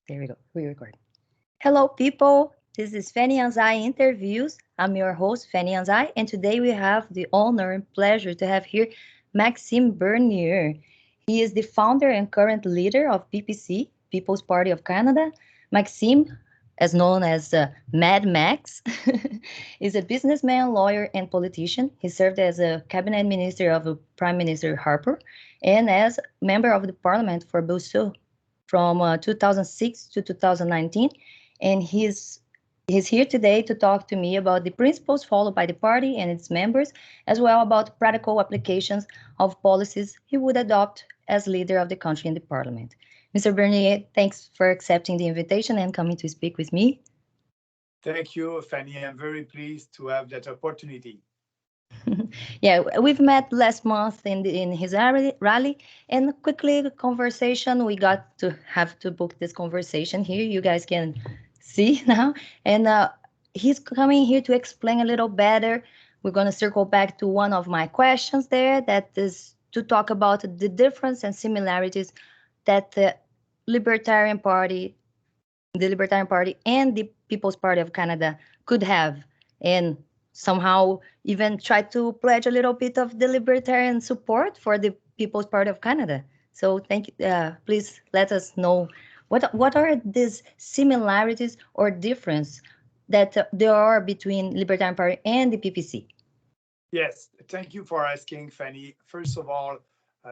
There we go. We record. Hello, people. This is Fanny Anzai Interviews. I'm your host, Fanny Anzai, and today we have the honor and pleasure to have here Maxime Bernier. He is the founder and current leader of PPC, People's Party of Canada. Maxime, as known as Mad Max, is a businessman, lawyer, and politician. He served as a cabinet minister of Prime Minister Harper and as member of the Parliament for Beauce from 2006 to 2019, and he's here today to talk to me about the principles followed by the party and its members, as well about practical applications of policies he would adopt as leader of the country in the parliament. Mr. Bernier, thanks for accepting the invitation and coming to speak with me. Thank you, Fanny. I'm very pleased to have that opportunity. Yeah, we've met last month in his rally, and quickly the conversation. We got to have to book this conversation here. You guys can see now, and he's coming here to explain a little better. We're going to circle back to one of my questions there, that is to talk about the difference and similarities that Libertarian Party, the Libertarian Party, and the People's Party of Canada could have, and somehow even try to pledge a little bit of the libertarian support for the People's Party of Canada. So thank you. Please let us know what are these similarities or difference that there are between Libertarian Party and the PPC. Yes, thank you for asking, Fanny. First of all,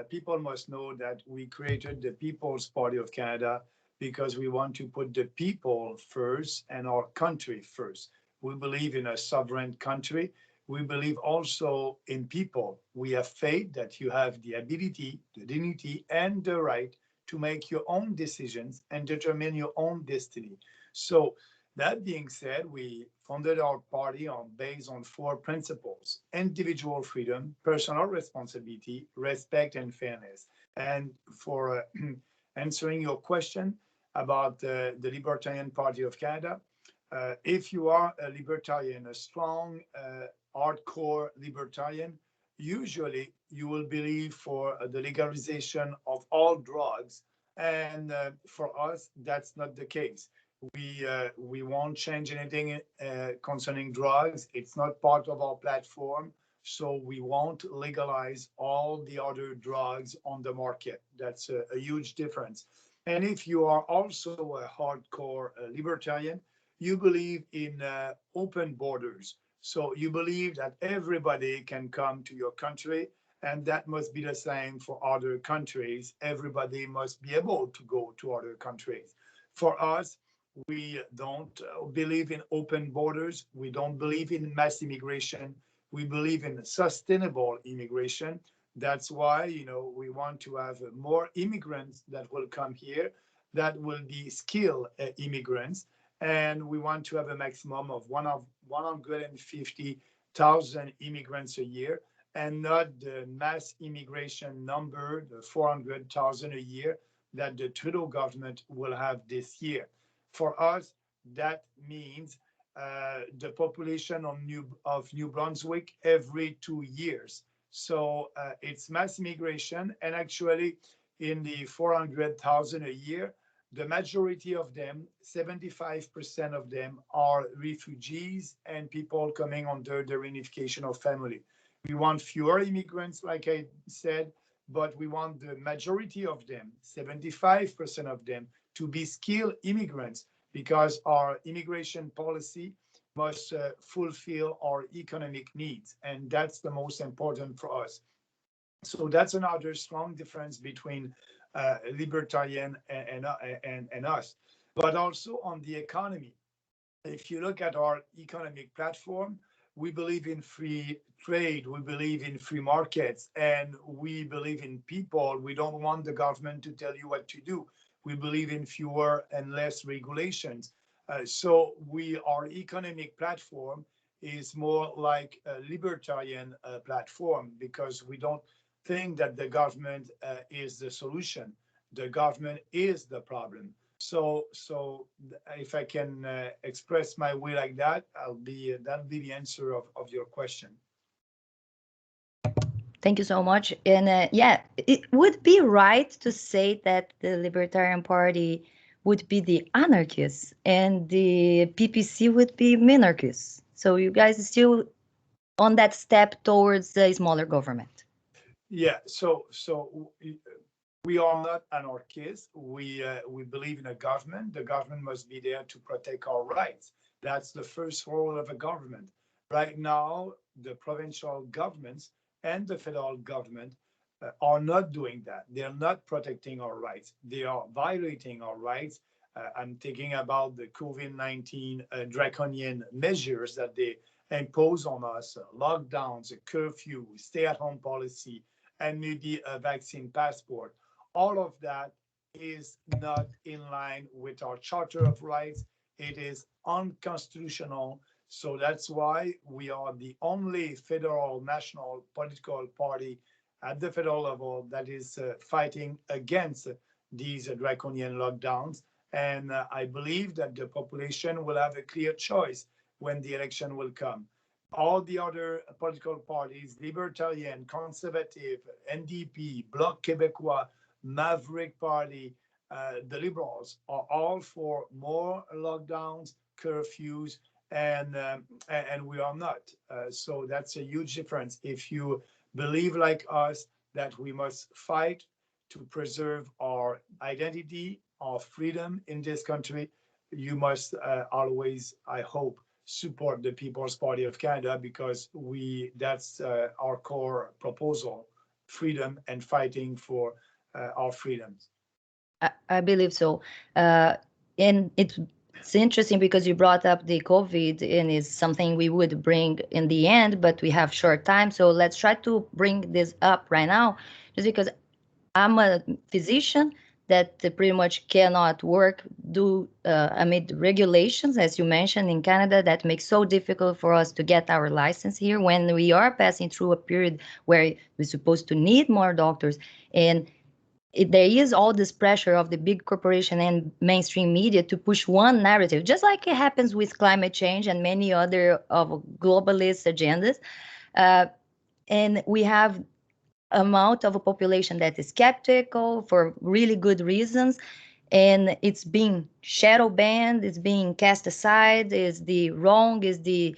people must know that we created the People's Party of Canada because we want to put the people first and our country first. We believe in a sovereign country. We believe also in people. We have faith that you have the ability, the dignity, and the right to make your own decisions and determine your own destiny. So that being said, we founded our party based on four principles: individual freedom, personal responsibility, respect, and fairness. And for answering your question about the Libertarian Party of Canada, if you are a libertarian, a strong, hardcore libertarian, usually you will believe for the legalization of all drugs. And for us, that's not the case. We won't change anything concerning drugs. It's not part of our platform. So we won't legalize all the other drugs on the market. That's a huge difference. And if you are also a hardcore libertarian, you believe in open borders. So you believe that everybody can come to your country, and that must be the same for other countries. Everybody must be able to go to other countries. For us, we don't believe in open borders. We don't believe in mass immigration. We believe in sustainable immigration. That's why, we want to have more immigrants that will come here, that will be skilled immigrants. And we want to have a maximum of 150,000 immigrants a year, and not the mass immigration number, the 400,000 a year that the Trudeau government will have this year. For us, that means the population of New Brunswick every 2 years. So it's mass immigration, and actually in the 400,000 a year, the majority of them, 75% of them, are refugees and people coming under the reunification of family. We want fewer immigrants, like I said, but we want the majority of them, 75% of them, to be skilled immigrants, because our immigration policy must fulfill our economic needs. And that's the most important for us. So that's another strong difference between libertarian and us. But also on the economy, if you look at our economic platform, we believe in free trade, we believe in free markets, and we believe in people. We don't want the government to tell you what to do. We believe in fewer and less regulations. So our economic platform is more like a libertarian platform, because we don't think that the government is the solution. The government is the problem. So if I can express my way like that, that'll be the answer of your question. Thank you so much. And yeah, it would be right to say that the Libertarian Party would be the anarchists and the PPC would be minarchists. So you guys are still on that step towards a smaller government. Yeah, we are not anarchists. We believe in a government. The government must be there to protect our rights. That's the first role of a government. Right now, the provincial governments and the federal government are not doing that. They are not protecting our rights. They are violating our rights. I'm thinking about the COVID-19 draconian measures that they impose on us, lockdowns, a curfew, stay-at-home policy, and maybe a vaccine passport. All of that is not in line with our Charter of Rights. It is unconstitutional. So that's why we are the only federal national political party at the federal level that is fighting against these draconian lockdowns. And I believe that the population will have a clear choice when the election will come. All the other political parties, Libertarian, Conservative, NDP, Bloc Québécois, Maverick Party, the Liberals, are all for more lockdowns, curfews, and we are not. So that's a huge difference. If you believe like us that we must fight to preserve our identity, our freedom in this country, you must always, I hope, support the People's Party of Canada because that's our core proposal, freedom and fighting for our freedoms. I believe so. And it's interesting because you brought up the COVID and it's something we would bring in the end, but we have short time. So let's try to bring this up right now, just because I'm a physician that pretty much cannot work amid regulations, as you mentioned, in Canada, that makes so difficult for us to get our license here when we are passing through a period where we're supposed to need more doctors. And there is all this pressure of the big corporation and mainstream media to push one narrative, just like it happens with climate change and many other of globalist agendas. Uh, and we have amount of a population that is skeptical for really good reasons, and it's being shadow banned, it's being cast aside, is the wrong, is the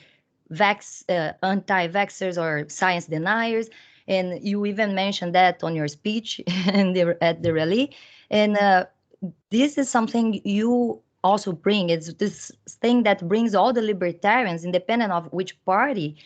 anti-vaxxers or science deniers. And you even mentioned that on your speech at the rally. And this is something you also bring. It's this thing that brings all the libertarians, independent of which party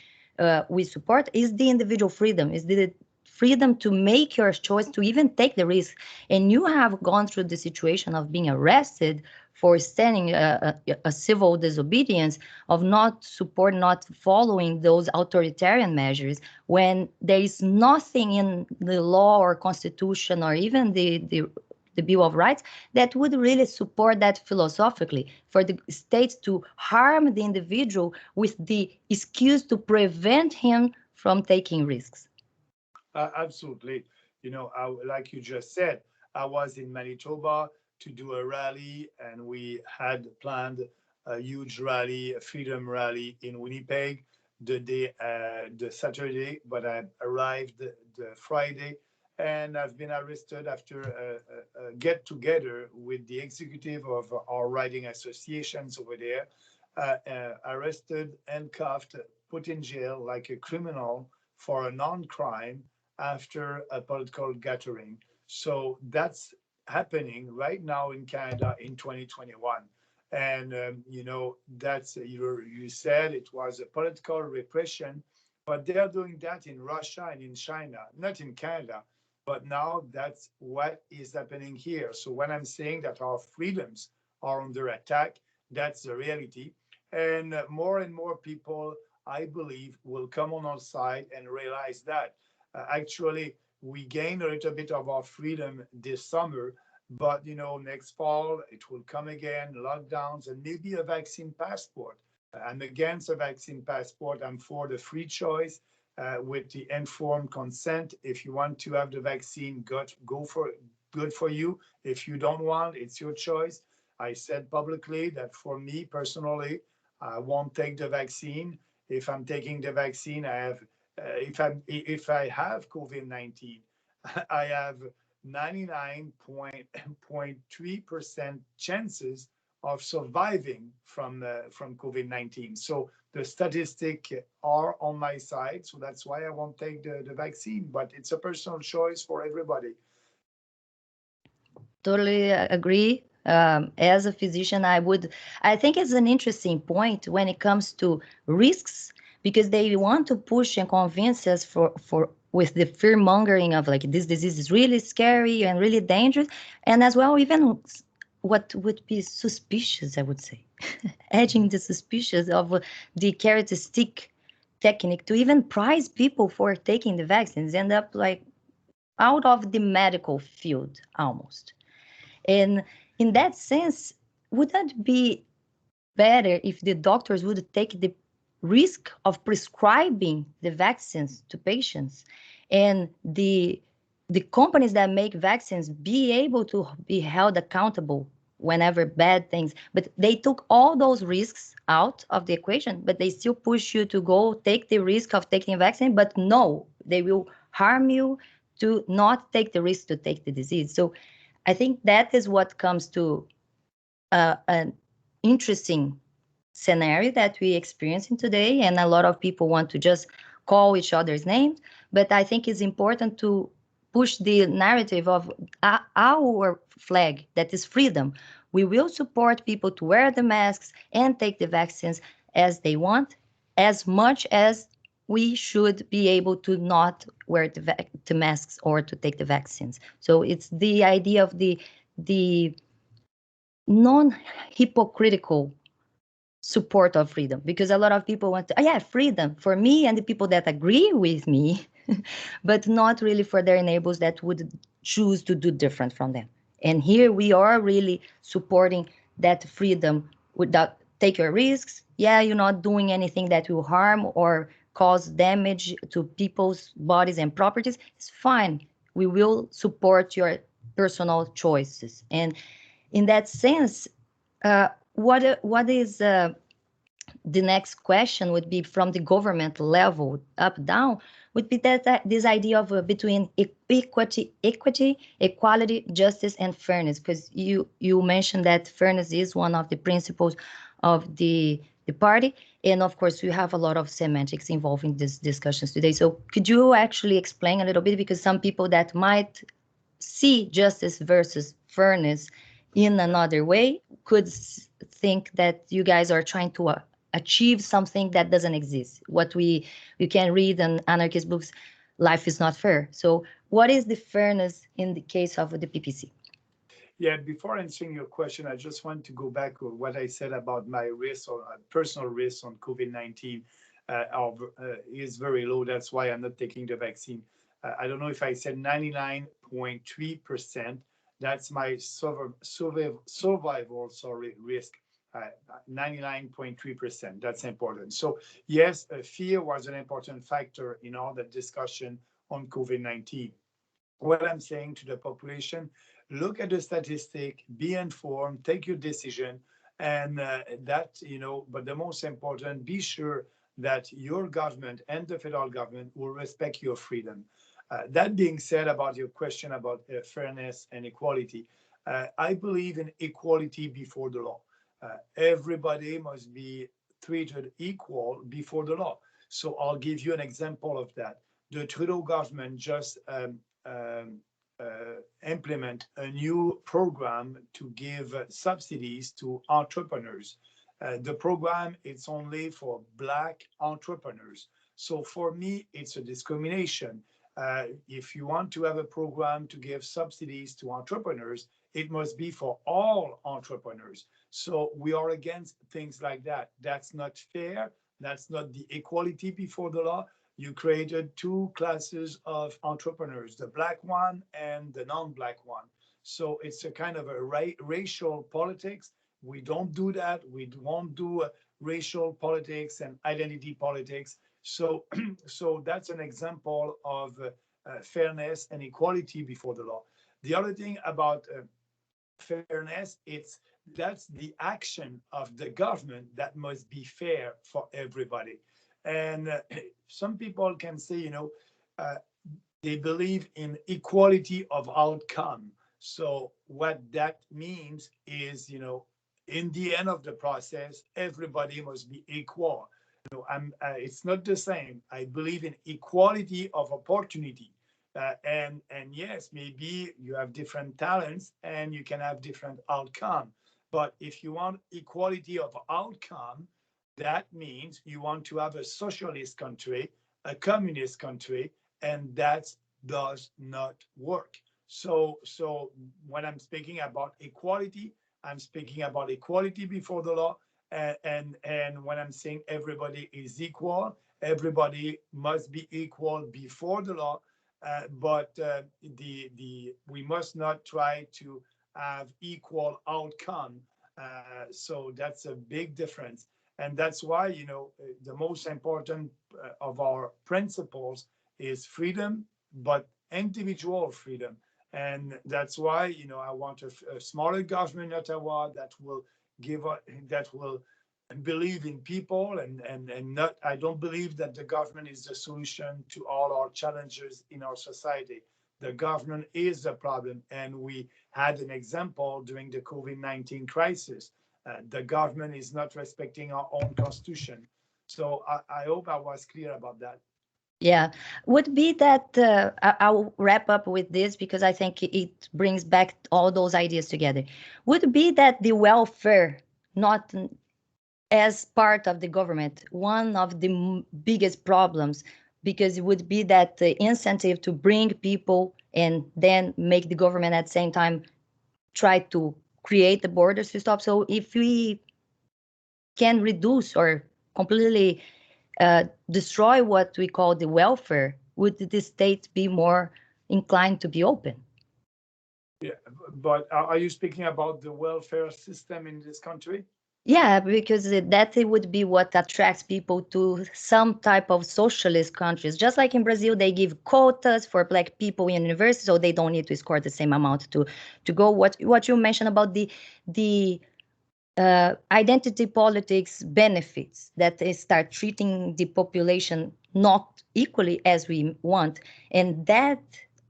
we support, is the individual freedom, is the freedom to make your choice, to even take the risk. And you have gone through the situation of being arrested for standing a civil disobedience, of not support, not following those authoritarian measures, when there is nothing in the law or constitution or even the Bill of Rights that would really support that philosophically, for the state to harm the individual with the excuse to prevent him from taking risks. Absolutely. Like you just said, I was in Manitoba to do a rally, and we had planned a huge rally, a freedom rally in Winnipeg the Saturday, but I arrived the Friday, and I've been arrested after a get together with the executive of our riding associations over there. Arrested, handcuffed, put in jail like a criminal for a non-crime after a political gathering. So that's happening right now in Canada in 2021. And, that's, you said it was a political repression, but they are doing that in Russia and in China, not in Canada. But now that's what is happening here. So when I'm saying that our freedoms are under attack, that's the reality. And more people, I believe, will come on our side and realize that actually we gained a little bit of our freedom this summer, but next fall it will come again, lockdowns and maybe a vaccine passport. I'm against a vaccine passport. I'm for the free choice with the informed consent. If you want to have the vaccine, go for it. Good for you. If you don't want, it's your choice. I said publicly that for me personally, I won't take the vaccine. If I'm taking the vaccine, I have if I have COVID-19, I have 99.3% chances of surviving from COVID-19. So the statistics are on my side. So that's why I won't take the vaccine. But it's a personal choice for everybody. Totally agree. As a physician, I think it's an interesting point when it comes to risks, because they want to push and convince us for with the fear mongering of like this disease is really scary and really dangerous, and as well even what would be suspicious, I would say, edging the suspicious of the carrot stick technique to even prize people for taking the vaccines, end up like out of the medical field almost. And in that sense, would that be better if the doctors would take the risk of prescribing the vaccines to patients, and the companies that make vaccines be able to be held accountable whenever bad things, but they took all those risks out of the equation, but they still push you to go take the risk of taking a vaccine, but no, they will harm you to not take the risk to take the disease. So I think that is what comes to an interesting scenario that we experiencing today, and a lot of people want to just call each other's names. But I think it's important to push the narrative of our flag, that is freedom. We will support people to wear the masks and take the vaccines as they want, as much as we should be able to not wear the masks or to take the vaccines. So it's the idea of the non-hypocritical support of freedom, because a lot of people want to, oh, yeah, freedom for me and the people that agree with me, but not really for their neighbors that would choose to do different from them. And here we are really supporting that freedom without take your risks. Yeah, you're not doing anything that will harm or cause damage to people's bodies and properties. It's fine. We will support your personal choices. And in that sense, what is the next question would be from the government level up down would be that this idea of between equality, justice, and fairness, because you mentioned that fairness is one of the principles of the party, and of course we have a lot of semantics involving these discussions today. So could you actually explain a little bit, because some people that might see justice versus fairness in another way could think that you guys are trying to achieve something that doesn't exist. What we can read in anarchist books, life is not fair. So what is the fairness in the case of the PPC? Yeah, before answering your question, I just want to go back to what I said about my risk or personal risk on COVID-19 is very low. That's why I'm not taking the vaccine. I don't know if I said 99.3%. That's my survival, sorry, risk. 99.3%. That's important. So yes, fear was an important factor in all the discussion on COVID-19. What I'm saying to the population, look at the statistic, be informed, take your decision, and but the most important, be sure that your government and the federal government will respect your freedom. That being said, about your question about fairness and equality, I believe in equality before the law. Everybody must be treated equal before the law. So I'll give you an example of that. The Trudeau government just implement a new program to give subsidies to entrepreneurs. The program it's only for Black entrepreneurs. So for me, it's a discrimination. If you want to have a program to give subsidies to entrepreneurs, it must be for all entrepreneurs. So we are against things like that. That's not fair. That's not the equality before the law. You created two classes of entrepreneurs, the Black one and the non-Black one. So it's a kind of a racial politics. We don't do that. We won't do racial politics and identity politics. So, so that's an example of fairness and equality before the law. The other thing about fairness, that's the action of the government that must be fair for everybody. And some people can say, uh, They believe in equality of outcome. So what that means is, in the end of the process, everybody must be equal. It's not the same. I believe in equality of opportunity. And yes, maybe you have different talents and you can have different outcome. But if you want equality of outcome, that means you want to have a socialist country, a communist country, and that does not work. So when I'm speaking about equality, I'm speaking about equality before the law, and when I'm saying everybody is equal, everybody must be equal before the law. But the we must not try to have equal outcome. So that's a big difference, and that's why the most important of our principles is freedom, but individual freedom. And that's why I want a smaller government in Ottawa that will believe in people, and not. I don't believe that the government is the solution to all our challenges in our society. The government is the problem, and we had an example during the COVID-19 crisis. The government is not respecting our own constitution. So I hope I was clear about that. Yeah, would be that I'll wrap up with this because I think it brings back all those ideas together. Would be that the welfare, not as part of the government, one of the biggest problems, because it would be that the incentive to bring people and then make the government at the same time try to create the borders to stop. So if we can reduce or completely destroy what we call the welfare, would the state be more inclined to be open? Yeah, but are you speaking about the welfare system in this country? Yeah, because that it would be what attracts people to some type of socialist countries. Just like in Brazil, they give quotas for Black people in university, so they don't need to score the same amount to go. What you mentioned about the identity politics benefits that they start treating the population not equally as we want, and that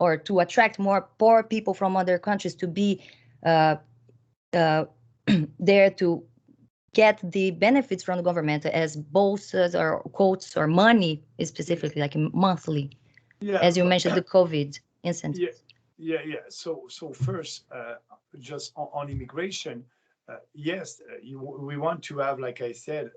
or to attract more poor people from other countries to be uh, uh, there to get the benefits from the government as bolsas or quotes or money, specifically like monthly, Yeah, as you but mentioned, the COVID yeah, incentives. yeah. So first, just on immigration, yes, we want to have, like I said,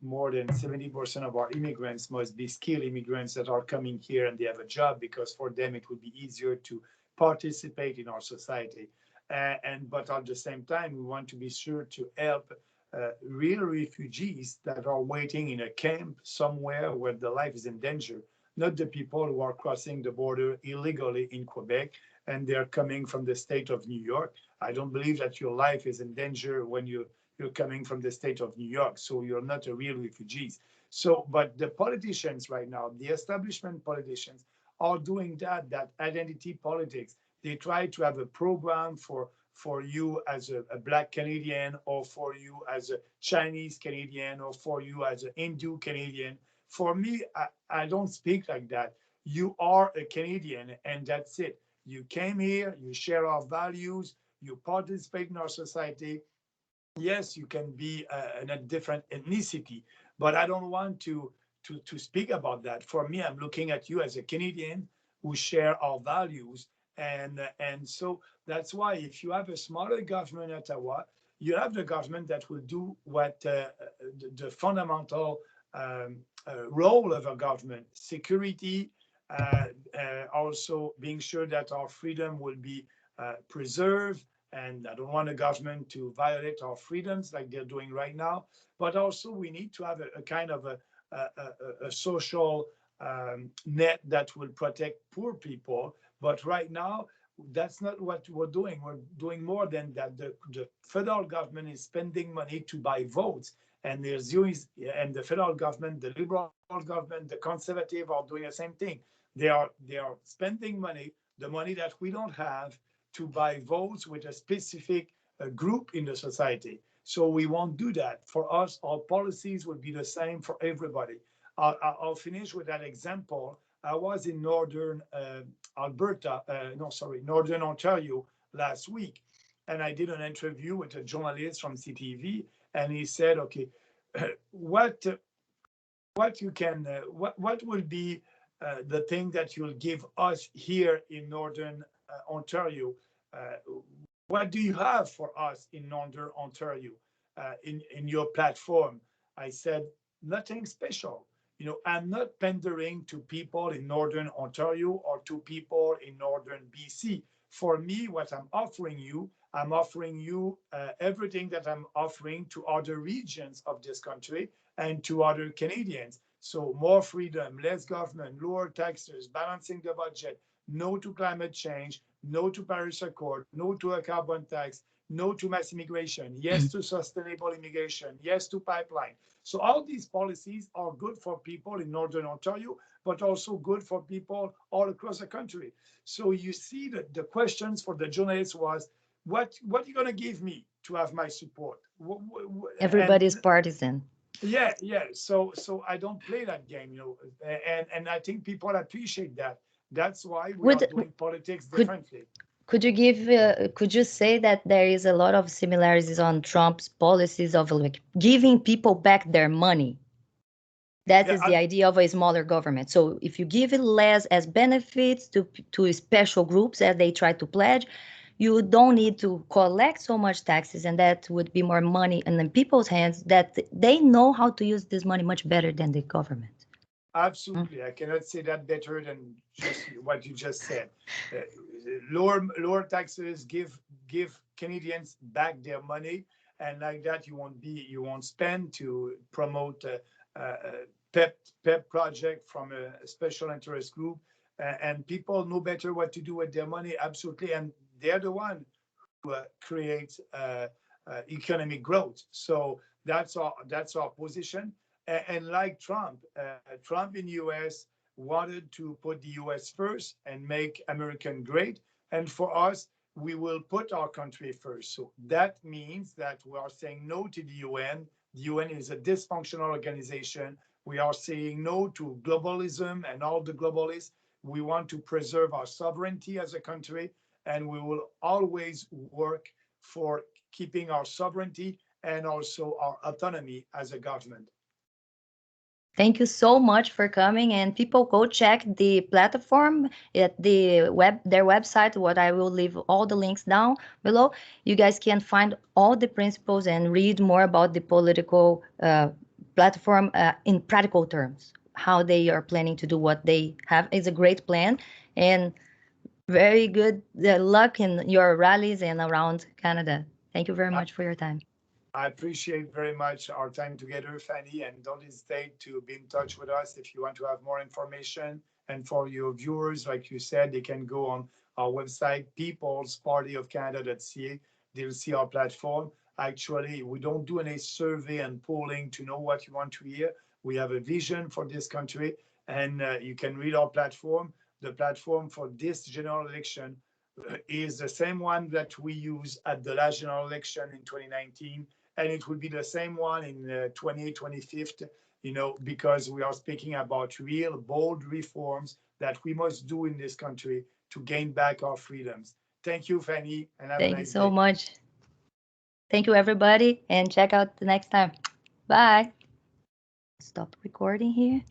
more than 70% of our immigrants must be skilled immigrants that are coming here and they have a job, because for them it would be easier to participate in our society. And but at the same time, we want to be sure to help real refugees that are waiting in a camp somewhere where their life is in danger, not the people who are crossing the border illegally in Quebec and they're coming from the state of New York. I don't believe that your life is in danger when you're coming from the state of New York, so you're not a real refugee. So, but the politicians right now, the establishment politicians, are doing that identity politics. They try to have a program for you as a Black Canadian, or for you as a Chinese Canadian, or for you as an Hindu Canadian. For me, I don't speak like that. You are a Canadian, and that's it. You came here, you share our values, you participate in our society. Yes, you can be in a different ethnicity, but I don't want to speak about that. For me, I'm looking at you as a Canadian who share our values, and so that's why if you have a smaller government in Ottawa, you have the government that will do what the fundamental role of a government: security, also being sure that our freedom will be preserved, and I don't want the government to violate our freedoms like they're doing right now. But also, we need to have a kind of a social net that will protect poor people. But right now, that's not what we're doing. We're doing more than that. The federal government is spending money to buy votes, and and the federal government, the liberal government, the conservative are doing the same thing. They are spending money, the money that we don't have, to buy votes with a specific group in the society. So we won't do that. For us, our policies will be the same for everybody. I'll finish with that example. I was in northern Alberta, northern Ontario last week, and I did an interview with a journalist from CTV, and he said, "Okay, what you can what will be the thing that you'll give us here in northern Ontario? Uh, what do you have for us in northern Ontario in your platform?" I said, "Nothing special. You know, I'm not pandering to people in northern Ontario or to people in northern BC. For me, what I'm offering you everything that I'm offering to other regions of this country and to other Canadians. So more freedom, less government, lower taxes, balancing the budget, no to climate change, no to Paris Accord, no to a carbon tax, no to mass immigration, yes to sustainable immigration, yes to pipeline." So all these policies are good for people in Northern Ontario, but also good for people all across the country. So you see that the questions for the journalists was, what are you going to give me to have my support? And Everybody's partisan. yeah. So I don't play that game, you know, and I think people appreciate that. That's why we are Would doing politics could differently. could you say that there is a lot of similarities on Trump's policies of like giving people back their money? That Yeah, is the idea of a smaller government. So if you give it less as benefits to special groups as they try to pledge, you don't need to collect so much taxes, and that would be more money in the people's hands that they know how to use this money much better than the government. Mm. absolutely. I cannot say that better than just what you just said. Uh, lower taxes, give Canadians back their money, and like that you won't spend to promote PEP project from a special interest group, and people know better what to do with their money. Absolutely, and they're the one who creates economic growth. So that's our position. And like Trump in US wanted to put the US first and make American great. And for us, we will put our country first. So that means that we are saying no to the UN. The UN is a dysfunctional organization. We are saying no to globalism and all the globalists. We want to preserve our sovereignty as a country, and we will always work for keeping our sovereignty and also our autonomy as a government. Thank you so much for coming, and people go check the platform at their website. What I will leave all the links down below. You guys can find all the principles and read more about the political platform in practical terms. How they are planning to do what they have is a great plan, and very good luck in your rallies and around Canada. Thank you very I, much for your time. I appreciate very much our time together, Fanny, and don't hesitate to be in touch with us if you want to have more information. And for your viewers, like you said, they can go on our website, peoplespartyofcanada.ca. They'll see our platform. Actually, we don't do any survey and polling to know what you want to hear. We have a vision for this country, and you can read our platform. The platform for this general election is the same one that we use at the last general election in 2019, and it will be the same one in 2025, you know, because we are speaking about real bold reforms that we must do in this country to gain back our freedoms. Thank you, Fanny, and have a Thank you nice so day. much. Thank you, everybody, and check out the next time. Bye. Stop recording here.